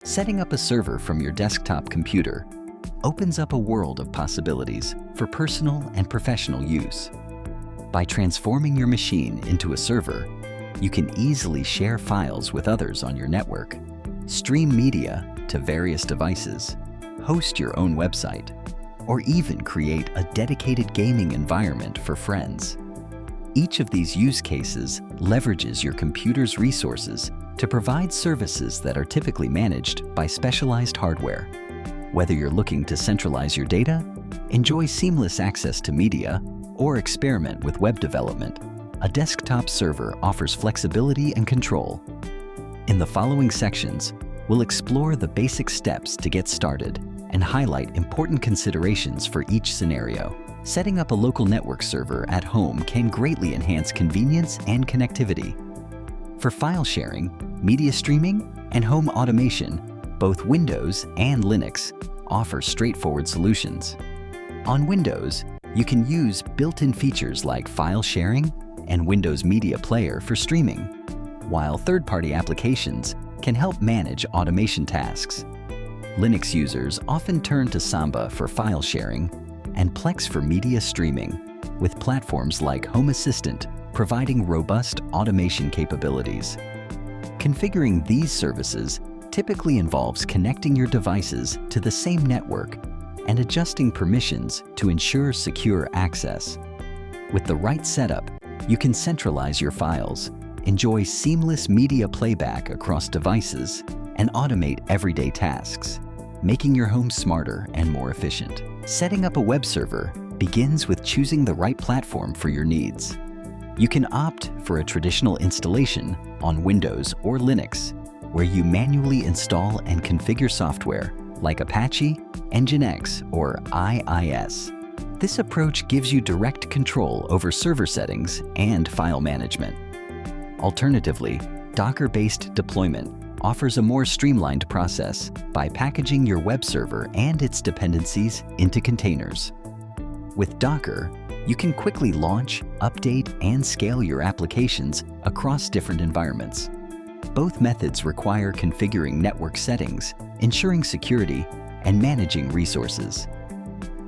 Setting up a server from your desktop computer opens up a world of possibilities for personal and professional use. By transforming your machine into a server, you can easily share files with others on your network, stream media to various devices, host your own website, or even create a dedicated gaming environment for friends. Each of these use cases leverages your computer's resources to provide services that are typically managed by specialized hardware. Whether you're looking to centralize your data, enjoy seamless access to media, or experiment with web development, a desktop server offers flexibility and control. In the following sections, we'll explore the basic steps to get started and highlight important considerations for each scenario. Setting up a local network server at home can greatly enhance convenience and connectivity. For file sharing, media streaming, and home automation, both Windows and Linux offer straightforward solutions. On Windows, you can use built-in features like file sharing and Windows Media Player for streaming, while third-party applications can help manage automation tasks. Linux users often turn to Samba for file sharing and Plex for media streaming, with platforms like Home Assistant providing robust automation capabilities. Configuring these services typically involves connecting your devices to the same network and adjusting permissions to ensure secure access. With the right setup, you can centralize your files, enjoy seamless media playback across devices, and automate everyday tasks, making your home smarter and more efficient. Setting up a web server begins with choosing the right platform for your needs. You can opt for a traditional installation on Windows or Linux, where you manually install and configure software like Apache, Nginx, or IIS. This approach gives you direct control over server settings and file management. Alternatively, Docker-based deployment offers a more streamlined process by packaging your web server and its dependencies into containers. With Docker, you can quickly launch, update, and scale your applications across different environments. Both methods require configuring network settings, ensuring security, and managing resources.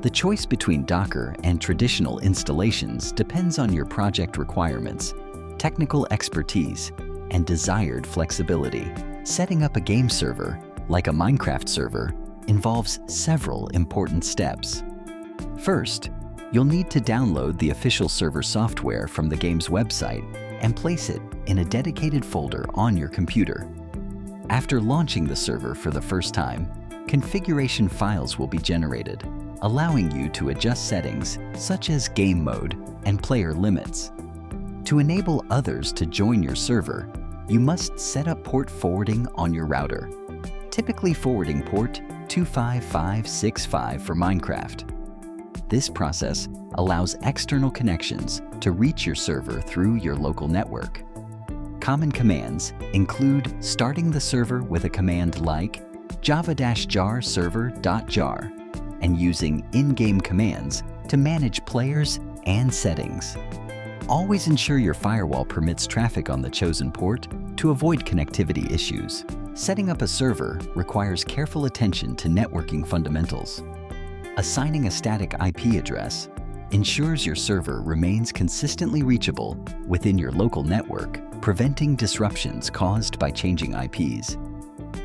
The choice between Docker and traditional installations depends on your project requirements, technical expertise, and desired flexibility. Setting up a game server, like a Minecraft server, involves several important steps. First, you'll need to download the official server software from the game's website and place it in a dedicated folder on your computer. After launching the server for the first time, configuration files will be generated, allowing you to adjust settings such as game mode and player limits. To enable others to join your server, you must set up port forwarding on your router, typically forwarding port 25565 for Minecraft. This process allows external connections to reach your server through your local network. Common commands include starting the server with a command like java-jar server.jar and using in-game commands to manage players and settings. Always ensure your firewall permits traffic on the chosen port to avoid connectivity issues. Setting up a server requires careful attention to networking fundamentals. Assigning a static IP address ensures your server remains consistently reachable within your local network, preventing disruptions caused by changing IPs.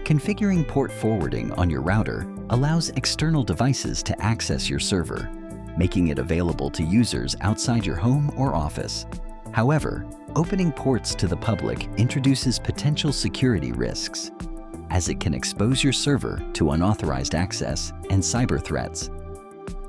Configuring port forwarding on your router allows external devices to access your server, making it available to users outside your home or office. However, opening ports to the public introduces potential security risks, as it can expose your server to unauthorized access and cyber threats.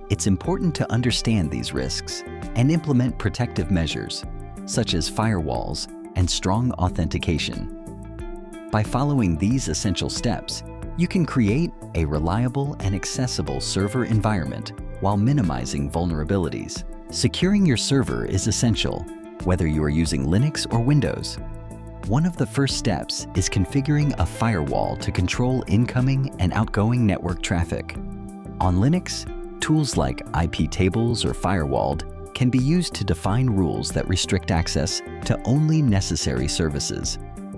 It's important to understand these risks and implement protective measures, such as firewalls and strong authentication. By following these essential steps, you can create a reliable and accessible server environment while minimizing vulnerabilities. Securing your server is essential, whether you are using Linux or Windows. One of the first steps is configuring a firewall to control incoming and outgoing network traffic. On Linux, tools like IP tables or firewalled can be used to define rules that restrict access to only necessary services.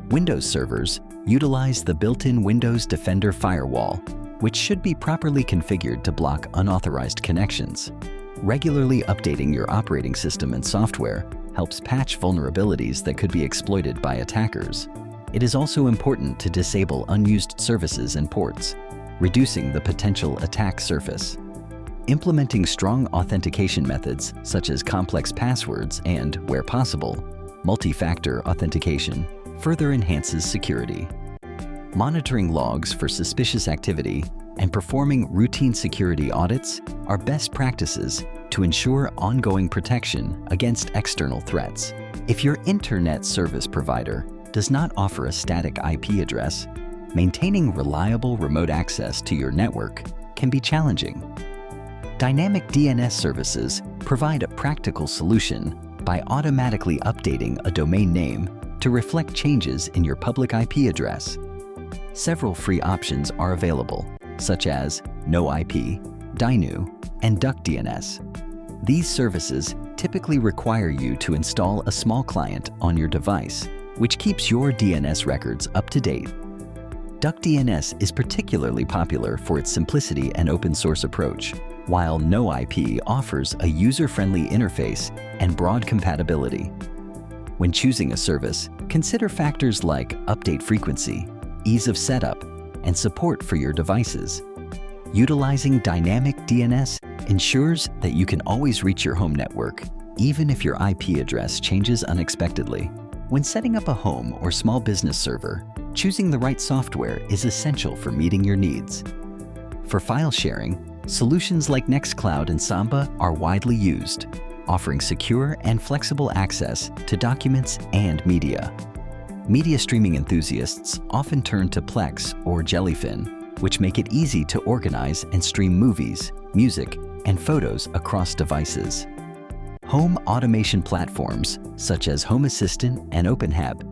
Windows servers Utilize the built-in Windows Defender firewall, which should be properly configured to block unauthorized connections. Regularly updating your operating system and software helps patch vulnerabilities that could be exploited by attackers. It is also important to disable unused services and ports, reducing the potential attack surface. Implementing strong authentication methods such as complex passwords and, where possible, multi-factor authentication further enhances security. Monitoring logs for suspicious activity and performing routine security audits are best practices to ensure ongoing protection against external threats. If your internet service provider does not offer a static IP address, maintaining reliable remote access to your network can be challenging. Dynamic DNS services provide a practical solution by automatically updating a domain name to reflect changes in your public IP address. Several free options are available, such as NoIP, Dinu, and DuckDNS. These services typically require you to install a small client on your device, which keeps your DNS records up to date. DuckDNS is particularly popular for its simplicity and open-source approach, while NoIP offers a user-friendly interface and broad compatibility. When choosing a service, consider factors like update frequency, ease of setup, and support for your devices. Utilizing dynamic DNS ensures that you can always reach your home network, even if your IP address changes unexpectedly. When setting up a home or small business server, choosing the right software is essential for meeting your needs. For file sharing, solutions like Nextcloud and Samba are widely used, offering secure and flexible access to documents and media. Media streaming enthusiasts often turn to Plex or Jellyfin, which make it easy to organize and stream movies, music, and photos across devices. Home automation platforms, such as Home Assistant and OpenHab,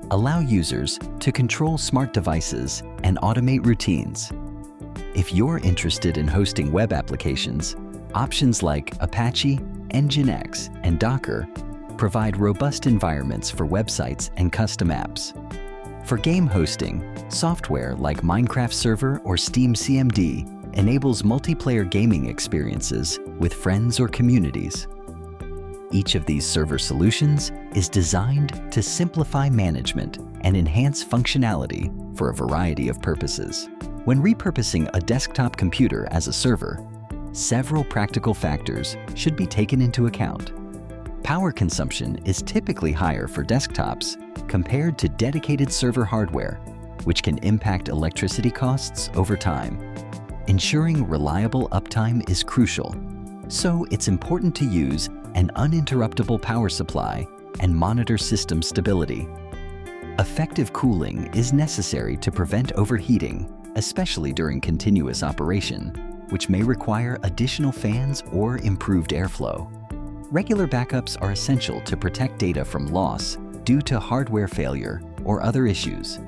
allow users to control smart devices and automate routines. If you're interested in hosting web applications, options like Apache, Nginx, and Docker provide robust environments for websites and custom apps. For game hosting, software like Minecraft Server or Steam CMD enables multiplayer gaming experiences with friends or communities. Each of these server solutions is designed to simplify management and enhance functionality for a variety of purposes. When repurposing a desktop computer as a server, several practical factors should be taken into account. Power consumption is typically higher for desktops compared to dedicated server hardware, which can impact electricity costs over time. Ensuring reliable uptime is crucial, so it's important to use an uninterruptible power supply and monitor system stability. Effective cooling is necessary to prevent overheating, especially during continuous operation, which may require additional fans or improved airflow. Regular backups are essential to protect data from loss due to hardware failure or other issues.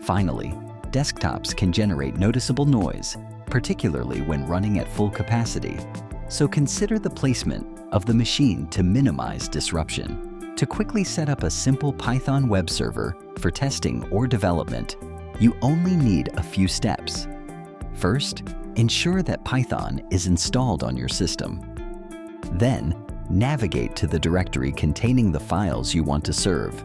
Finally, desktops can generate noticeable noise, particularly when running at full capacity, so consider the placement of the machine to minimize disruption. To quickly set up a simple Python web server for testing or development, you only need a few steps. First, ensure that Python is installed on your system. Then, navigate to the directory containing the files you want to serve.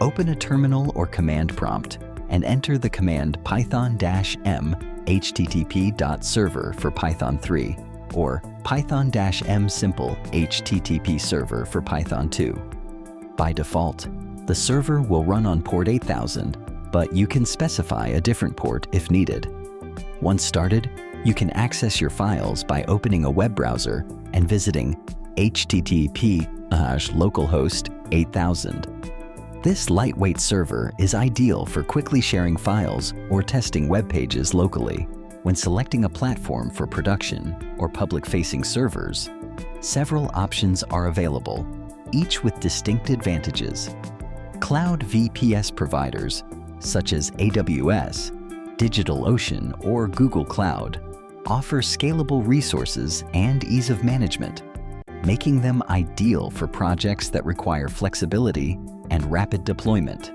Open a terminal or command prompt and enter the command python-m http.server for Python 3 or python-m simple http server for Python 2. By default, the server will run on port 8000, but you can specify a different port if needed. Once started, you can access your files by opening a web browser and visiting http://localhost 8000. This lightweight server is ideal for quickly sharing files or testing web pages locally. When selecting a platform for production or public-facing servers, several options are available, each with distinct advantages. Cloud VPS providers, such as AWS, DigitalOcean, or Google Cloud, offer scalable resources and ease of management, making them ideal for projects that require flexibility and rapid deployment.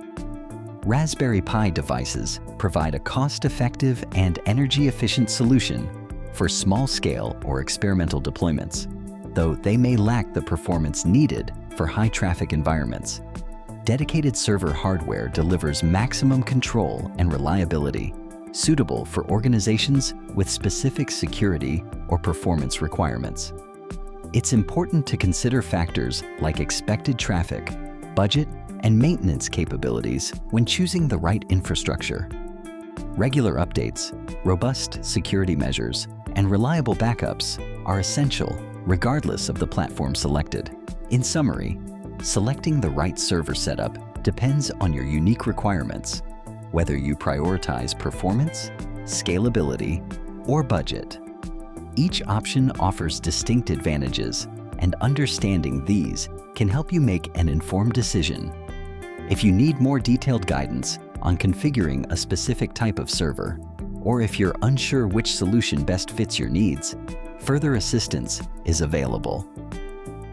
Raspberry Pi devices provide a cost-effective and energy-efficient solution for small-scale or experimental deployments, though they may lack the performance needed for high-traffic environments. Dedicated server hardware delivers maximum control and reliability, suitable for organizations with specific security or performance requirements. It's important to consider factors like expected traffic, budget, and maintenance capabilities when choosing the right infrastructure. Regular updates, robust security measures, and reliable backups are essential regardless of the platform selected. In summary, selecting the right server setup depends on your unique requirements, whether you prioritize performance, scalability, or budget. Each option offers distinct advantages, and understanding these can help you make an informed decision. If you need more detailed guidance on configuring a specific type of server, or if you're unsure which solution best fits your needs, further assistance is available.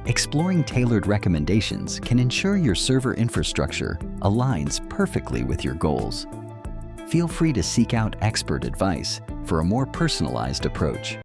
Exploring tailored recommendations can ensure your server infrastructure aligns perfectly with your goals. Feel free to seek out expert advice for a more personalized approach.